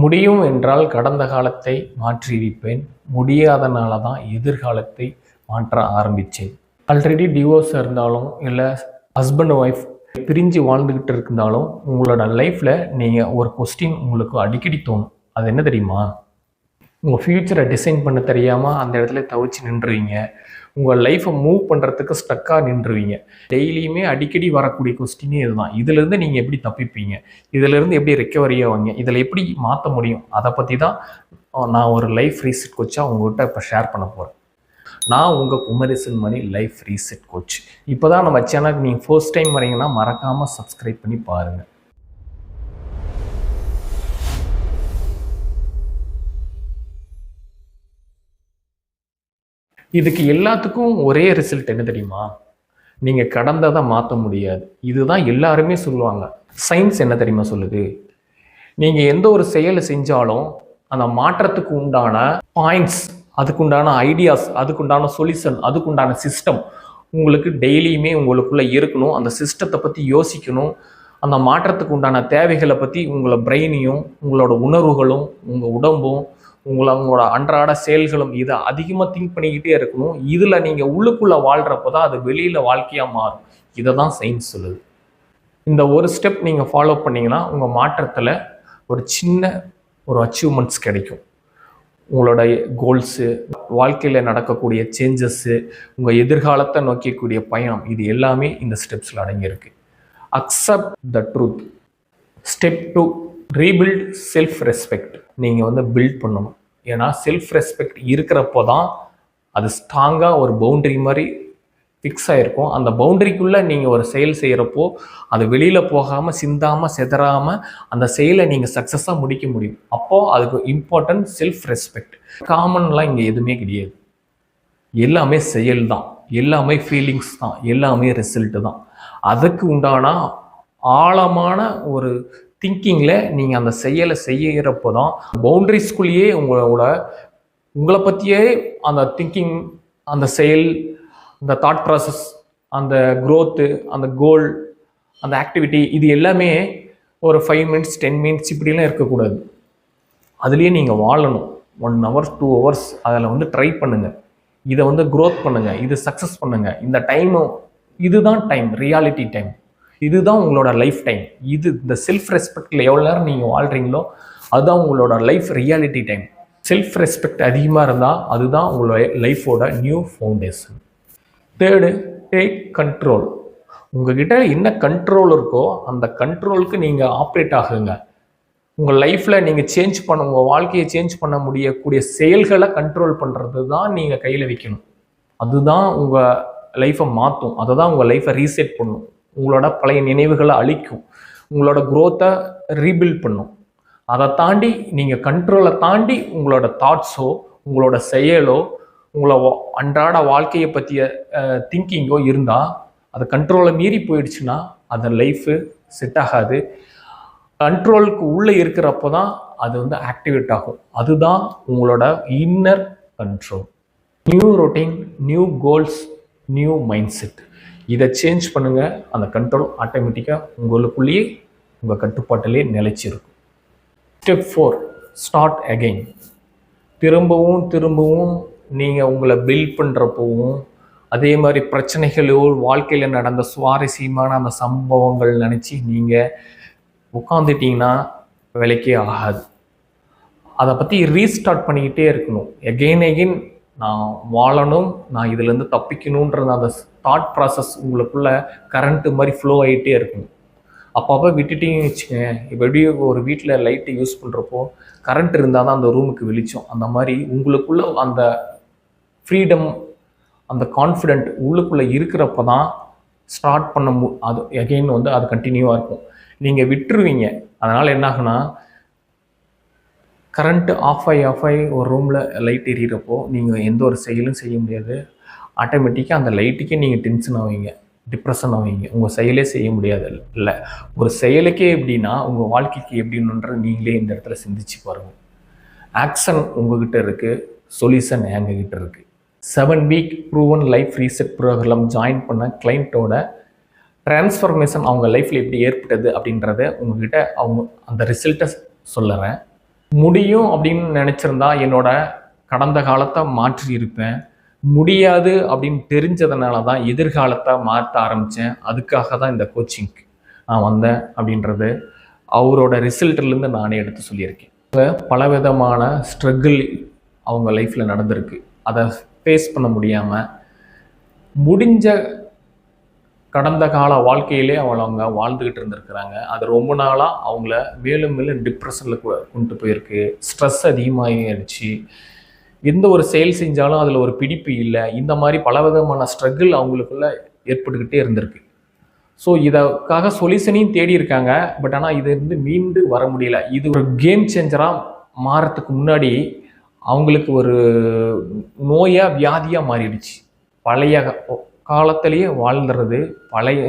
முடியும் என்றால் கடந்த காலத்தை மாற்றியிருப்பேன். முடியாதனால தான் எதிர்காலத்தை மாற்ற ஆரம்பித்தேன். ஆல்ரெடி டிவோர்ஸ் இருந்தாலும் இல்லை ஹஸ்பண்ட் ஒய்ஃப் பிரிஞ்சு வாழ்ந்துக்கிட்டு இருந்தாலும் உங்களோட லைஃப்பில் நீங்கள் ஒரு கொஸ்டின் உங்களுக்கு அடிக்கடி தோணும். அது என்ன தெரியுமா? உங்கள் ஃப்யூச்சரை டிசைன் பண்ண தெரியாமல் அந்த இடத்துல தவிச்சு நின்றுவீங்க. உங்கள் லைஃப்பை மூவ் பண்ணுறதுக்கு ஸ்டக்காக நின்றுவீங்க. டெய்லியுமே அடிக்கடி வரக்கூடிய கொஸ்டினே இதுதான். இதிலேருந்து நீங்கள் எப்படி தப்பிப்பீங்க? இதிலேருந்து எப்படி ரெக்கவரி ஆவீங்க? இதில் எப்படி மாற்ற முடியும்? அதை பற்றி தான் நான் ஒரு லைஃப் ரீசெட் கோச்சாக உங்கள்கிட்ட இப்போ ஷேர் பண்ண போகிறேன். நான் உங்கள் குமரேசன் மணி லைஃப் ரீசெட் கோச். இப்போ தான் நம்ம சேனலுக்கு நீங்கள் ஃபர்ஸ்ட் டைம் வரீங்கன்னா மறக்காமல் சப்ஸ்கிரைப் பண்ணி பாருங்கள். இதுக்கு எல்லாத்துக்கும் ஒரே ரிசல்ட் என்ன தெரியுமா? நீங்கள் கடந்ததை மாற்ற முடியாது. இதுதான் எல்லாருமே சொல்லுவாங்க. சயின்ஸ் என்ன தெரியுமா சொல்லுது? நீங்கள் எந்த ஒரு செயலை செஞ்சாலும் அந்த மாற்றத்துக்கு உண்டான பாயிண்ட்ஸ், அதுக்குண்டான ஐடியாஸ், அதுக்குண்டான சொல்யூஷன், அதுக்குண்டான சிஸ்டம் உங்களுக்கு டெய்லியுமே உங்களுக்குள்ளே இருக்கணும். அந்த சிஸ்டத்தை பற்றி யோசிக்கணும். அந்த மாற்றத்துக்கு உண்டான தேவைகளை பற்றி உங்களை பிரெயினையும் உங்களோட உணர்வுகளும் உங்கள் உடம்பும் உங்களோட அன்றாட செயல்களும் இதை அதிகமாக திங்க் பண்ணிக்கிட்டே இருக்கணும். இதில் நீங்கள் உள்ளுக்குள்ளே வாழ்கிறப்போ தான் அது வெளியில் வாழ்க்கையாக மாறும். இதை தான் சயின்ஸ் சொல்லுது. இந்த ஒரு ஸ்டெப் நீங்கள் ஃபாலோ பண்ணிங்கன்னா உங்கள் மாற்றத்தில் ஒரு சின்ன ஒரு அச்சீவ்மெண்ட்ஸ் கிடைக்கும். உங்களோட கோல்ஸு, வாழ்க்கையில் நடக்கக்கூடிய சேஞ்சஸ்ஸு, உங்கள் எதிர்காலத்தை நோக்கக்கூடிய பயணம், இது எல்லாமே இந்த ஸ்டெப்ஸில் அடங்கியிருக்கு. Accept the truth. Step 2, rebuild self respect. நீங்கள் பில்ட் பண்ணணும். ஏன்னா செல்ஃப் ரெஸ்பெக்ட் இருக்கிறப்போ தான் அது ஸ்ட்ராங்காக ஒரு பவுண்டரி மாதிரி ஃபிக்ஸ் ஆகிருக்கும். அந்த பவுண்டரிக்குள்ளே நீங்கள் ஒரு செயல் செய்கிறப்போ அது வெளியில் போகாமல், சிந்தாமல், செதறாமல் அந்த செயலை நீங்கள் சக்ஸஸாக முடிக்க முடியும். அப்போது அதுக்கு இம்பார்ட்டன்ட் செல்ஃப் ரெஸ்பெக்ட். காமன்லாம் இங்கே எதுவுமே கிடையாது. எல்லாமே செயல் தான், எல்லாமே ஃபீலிங்ஸ் தான், எல்லாமே ரிசல்ட்டு தான். அதுக்கு உண்டான ஆழமான ஒரு திங்கிங்கில் நீங்கள் அந்த செயலை செய்கிறப்போ தான் பவுண்டரிஸ்குள்ளேயே உங்களை பற்றியே அந்த திங்கிங், அந்த செயல், அந்த தாட் ப்ராசஸ், அந்த க்ரோத்து, அந்த கோல், அந்த ஆக்டிவிட்டி, இது எல்லாமே ஒரு 5 மினிட்ஸ் 10 மினிட்ஸ் இப்படிலாம் இருக்கக்கூடாது. அதுலேயே நீங்கள் வாழணும். 1 hour 2 hours அதில் ட்ரை பண்ணுங்கள். இதை க்ரோத் பண்ணுங்கள். இது சக்ஸஸ் பண்ணுங்கள். இந்த டைமும் இதுதான் டைம், ரியாலிட்டி டைம். இதுதான் உங்களோட லைஃப் டைம். இந்த செல்ஃப் ரெஸ்பெக்டில் எவ்வளோ நேரம் நீங்கள் வாழ்கிறீங்களோ அதுதான் உங்களோட life reality time. Self respect அதிகமாக இருந்தால் அதுதான் உங்களோட லைஃபோட நியூ ஃபவுண்டேஷன். 3, take control. உங்ககிட்ட என்ன கண்ட்ரோல் இருக்கோ அந்த கண்ட்ரோலுக்கு நீங்கள் ஆப்ரேட் ஆகுங்க. உங்கள் லைஃப்பில் நீங்கள் உங்கள் வாழ்க்கையை சேஞ்ச் பண்ண முடியக்கூடிய செயல்களை கண்ட்ரோல் பண்ணுறது தான் நீங்கள் கையில் வைக்கணும். அதுதான் உங்கள் லைஃப்பை மாற்றும். அதை தான் உங்கள் லைஃப்பை ரீசெட் பண்ணும். உங்களோட பழைய நினைவுகளை அழிக்கும். உங்களோட க்ரோத்தை ரீபில்ட் பண்ணும். அதை தாண்டி நீங்கள் கண்ட்ரோலை தாண்டி உங்களோட தாட்ஸோ, உங்களோட செயலோ, உங்களை அன்றாட வாழ்க்கையை பற்றிய திங்கிங்கோ இருந்தால் அது கண்ட்ரோலை மீறி போயிடுச்சுன்னா அந்த லைஃபு செட் ஆகாது. கண்ட்ரோலுக்கு உள்ளே இருக்கிறப்போ தான் அது ஆக்டிவேட் ஆகும். அதுதான் உங்களோட inner control. New routine, new goals, new mind set. இதை சேஞ்ச் பண்ணுங்கள். அந்த கண்ட்ரோல் ஆட்டோமேட்டிக்காக உங்களுக்குள்ளேயே உங்கள் கட்டுப்பாட்டிலே நிலைச்சிருக்கும். Step 4, start again. திரும்பவும் நீங்கள் உங்களை பில்ட் பண்ணுறப்போவும் அதே மாதிரி பிரச்சனைகளோ, வாழ்க்கையில் நடந்த சுவாரஸ்யமான அந்த சம்பவங்கள் நினச்சி நீங்கள் உட்காந்துட்டிங்கன்னா வேலைக்கே ஆகாது. அதை பற்றி ரீஸ்டார்ட் பண்ணிக்கிட்டே இருக்கணும். எகெயின் நான் வாழணும், நான் இதிலேருந்து தப்பிக்கணுன்றது அந்த தாட் ப்ராசஸ் உங்களுக்குள்ள கரண்ட்டு மாதிரி ஃப்ளோ ஆகிட்டே இருக்கணும். அப்பப்போ விட்டுட்டிங்கன்னு வச்சுக்கோங்க. இப்போ எப்படி ஒரு வீட்டில் லைட்டை யூஸ் பண்ணுறப்போ கரண்ட் இருந்தால் தான் அந்த ரூமுக்கு வெளிச்சம், அந்த மாதிரி உங்களுக்குள்ள அந்த ஃப்ரீடம், அந்த கான்ஃபிடென்ட் உள்ளுக்குள்ளே இருக்கிறப்ப தான் ஸ்டார்ட் பண்ண அது எகெயின் அது கண்டினியூவாக இருக்கும். நீங்கள் விட்டுருவீங்க. அதனால் என்ன ஆகுனா, கரண்ட்டு ஆஃப் ஆகி ஒரு ரூமில் லைட் எரியிறப்போ நீங்கள் எந்த ஒரு செயலும் செய்ய முடியாது. ஆட்டோமேட்டிக்காக அந்த லைட்டுக்கே நீங்கள் டென்ஷன் ஆவீங்க, டிப்ரெஷன் ஆவீங்க. உங்கள் செயலே செய்ய முடியாது. இல்லை, ஒரு செயலுக்கே எப்படின்னா உங்கள் வாழ்க்கைக்கு எப்படின்னுன்றது நீங்களே இந்த இடத்துல சிந்திச்சு பாருங்கள். ஆக்ஷன் உங்ககிட்ட இருக்குது, சொல்யூஷன் எங்ககிட்ட இருக்குது. 7 week proven life reset program join பண்ண கிளைண்ட்டோட டிரான்ஸ்ஃபர்மேஷன் அவங்க லைஃப்பில் எப்படி ஏற்பட்டது அப்படின்றத உங்ககிட்ட அந்த ரிசல்ட்டை சொல்லுறேன். முடியும் அப்படின்னு நினச்சிருந்தா என்னோட கடந்த காலத்தை மாற்றி இருப்பேன். முடியாது அப்படின்னு தெரிஞ்சதுனால தான் எதிர்காலத்தை மாற்ற ஆரம்பித்தேன். அதுக்காக தான் இந்த கோச்சிங்க்கு நான் வந்தேன் அப்படின்றது அவரோட ரிசல்ட்லேருந்து நானே எடுத்து சொல்லியிருக்கேன். பலவிதமான ஸ்ட்ரகிள் அவங்க லைஃப்பில் நடந்திருக்கு. அதை ஃபேஸ் பண்ண முடியாமல் முடிஞ்ச கடந்த கால வாழ்க்கையிலே அவங்க வாழ்ந்துக்கிட்டு இருந்திருக்கிறாங்க. அது ரொம்ப நாளாக அவங்கள மேலும் மேலும் டிப்ரெஷனில் கொண்டு போயிருக்கு. ஸ்ட்ரெஸ் அதிகமாகிடுச்சு. எந்த ஒரு செயல் செஞ்சாலும் அதில் ஒரு பிடிப்பு இல்லை. இந்த மாதிரி பலவிதமான ஸ்ட்ரகிள் அவங்களுக்குள்ள ஏற்பட்டுக்கிட்டே இருந்திருக்கு. ஸோ இதற்காக சொல்யூஷனையும் தேடி இருக்காங்க. பட் ஆனால் இது மீண்டு வர முடியல. இது ஒரு கேம் சேஞ்சராக மாறத்துக்கு முன்னாடி அவங்களுக்கு ஒரு நோயாக வியாதியாக மாறிடுச்சு. பழைய காலத்திலேயே வாழ்ந்துறது, பழைய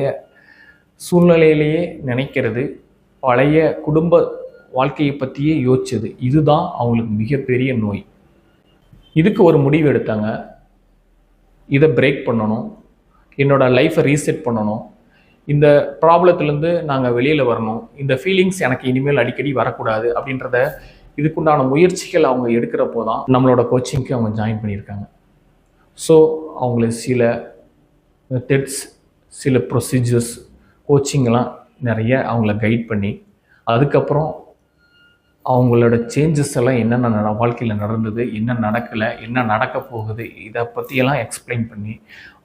சூழ்நிலையிலேயே நினைக்கிறது, பழைய குடும்ப வாழ்க்கையை பற்றியே யோசிச்சது, இதுதான் அவங்களுக்கு மிகப்பெரிய நோய். இதுக்கு ஒரு முடிவு எடுத்தாங்க. இதை பிரேக் பண்ணணும், என்னோடய லைஃப்பை ரீசெட் பண்ணணும், இந்த ப்ராப்ளத்துலேருந்து நாங்கள் வெளியில் வரணும், இந்த ஃபீலிங்ஸ் எனக்கு இனிமேல் அடிக்கடி வரக்கூடாது அப்படின்றத இதுக்குண்டான முயற்சிகள் அவங்க எடுக்கிறப்போ தான் நம்மளோட கோச்சிங்க்கு அவங்க ஜாயின் பண்ணியிருக்காங்க. ஸோ அவங்கள சில மெத்தட்ஸ், சில ப்ரொசீஜர்ஸ், கோச்சிங்கெல்லாம் நிறைய அவங்கள கைட் பண்ணி அதுக்கப்புறம் அவங்களோட சேஞ்சஸ் எல்லாம் என்னென்ன வாழ்க்கையில் நடந்தது, என்ன நடக்கலை, என்ன நடக்க போகுது, இதை பற்றியெல்லாம் எக்ஸ்பிளைன் பண்ணி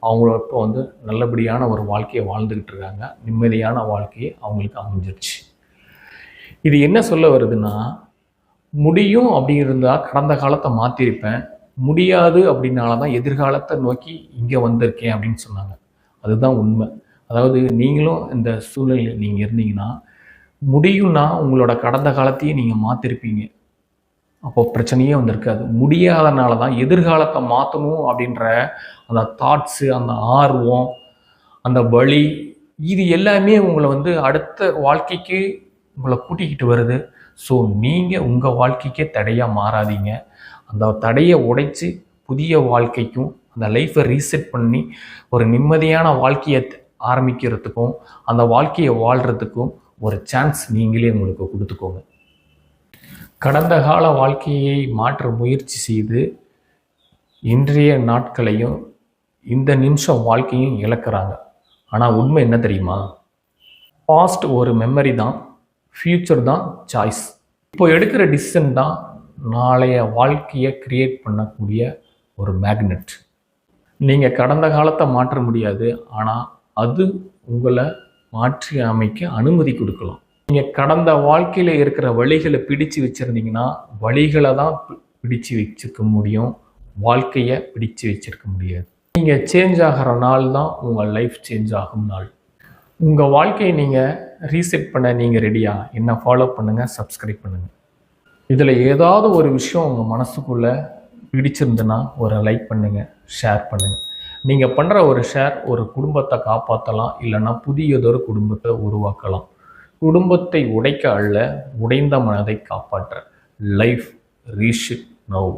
அவங்கள இப்போ நல்லபடியான ஒரு வாழ்க்கையை வாழ்ந்துக்கிட்டு இருக்காங்க. நிம்மதியான வாழ்க்கையை அவங்களுக்கு அமைஞ்சிருச்சு. இது என்ன சொல்ல வருதுன்னா, முடியும் அப்படி இருந்தால் கடந்த காலத்தை மாற்றிருப்பேன், முடியாது அப்படின்னால தான் எதிர்காலத்தை நோக்கி இங்கே வந்திருக்கேன் அப்படின்னு சொன்னாங்க. அதுதான் உண்மை. அதாவது நீங்களும் இந்த சூழ்நிலையில் நீங்கள் இருந்தீங்கன்னா, முடியும்னா உங்களோட கடந்த காலத்தையே நீங்கள் மாற்றிருப்பீங்க. அப்போ பிரச்சனையே வந்திருக்காது. முடியாதனால தான் எதிர்காலத்தை மாற்றணும் அப்படின்ற அந்த தாட்ஸு, அந்த ஆர்வம், அந்த வலி, இது எல்லாமே உங்களை அடுத்த வாழ்க்கைக்கு உங்களை கூட்டிக்கிட்டு வருது. ஸோ நீங்கள் உங்கள் வாழ்க்கைக்கே தடையாக மாறாதீங்க. அந்த தடையை உடைச்சி புதிய வாழ்க்கைக்கும் அந்த லைஃப்பை ரீசெட் பண்ணி ஒரு நிம்மதியான வாழ்க்கையை ஆரம்பிக்கிறதுக்கும் அந்த வாழ்க்கையை வாழ்கிறதுக்கும் ஒரு சான்ஸ் நீங்களே உங்களுக்கு கொடுத்துக்கோங்க. கடந்த கால வாழ்க்கையை மாற்ற முயற்சி செய்து இன்றைய நாட்களையும் இந்த நிமிஷம் வாழ்க்கையும் இழக்கிறாங்க. ஆனால் உண்மை என்ன தெரியுமா? பாஸ்ட் ஒரு மெமரி தான், ஃப்யூச்சர் தான் சாய்ஸ். இப்போ எடுக்கிற டிசிஷன் தான் நாளைய வாழ்க்கையை கிரியேட் பண்ணக்கூடிய ஒரு மேக்னெட். நீங்கள் கடந்த காலத்தை மாற்ற முடியாது, ஆனால் அது உங்களை மாற்றி அமைக்க அனுமதி கொடுக்கலாம். நீங்கள் கடந்த வாழ்க்கையில் இருக்கிற வழிகளை பிடிச்சு வச்சுருந்தீங்கன்னா வழிகளை தான் பிடிச்சு வச்சுருக்க முடியும், வாழ்க்கையை பிடிச்சு வச்சுருக்க முடியாது. நீங்கள் சேஞ்ச் ஆகிற நாள் தான் உங்கள் லைஃப் சேஞ்ச் ஆகும் நாள். உங்கள் வாழ்க்கையை நீங்கள் ரீசெட் பண்ண நீங்கள் ரெடியா? என்ன ஃபாலோ பண்ணுங்கள், சப்ஸ்கிரைப் பண்ணுங்கள். இதில் ஏதாவது ஒரு விஷயம் உங்கள் மனசுக்குள்ளே பிடிச்சிருந்துன்னா ஒரு லைக் பண்ணுங்கள், ஷேர் பண்ணுங்கள். நீங்கள் பண்ணுற ஒரு ஷேர் ஒரு குடும்பத்தை காப்பாற்றலாம், இல்லைன்னா புதியதொரு குடும்பத்தை உருவாக்கலாம். குடும்பத்தை உடைக்க அல்ல, உடைந்த மனதை காப்பாற்ற. Life reset now.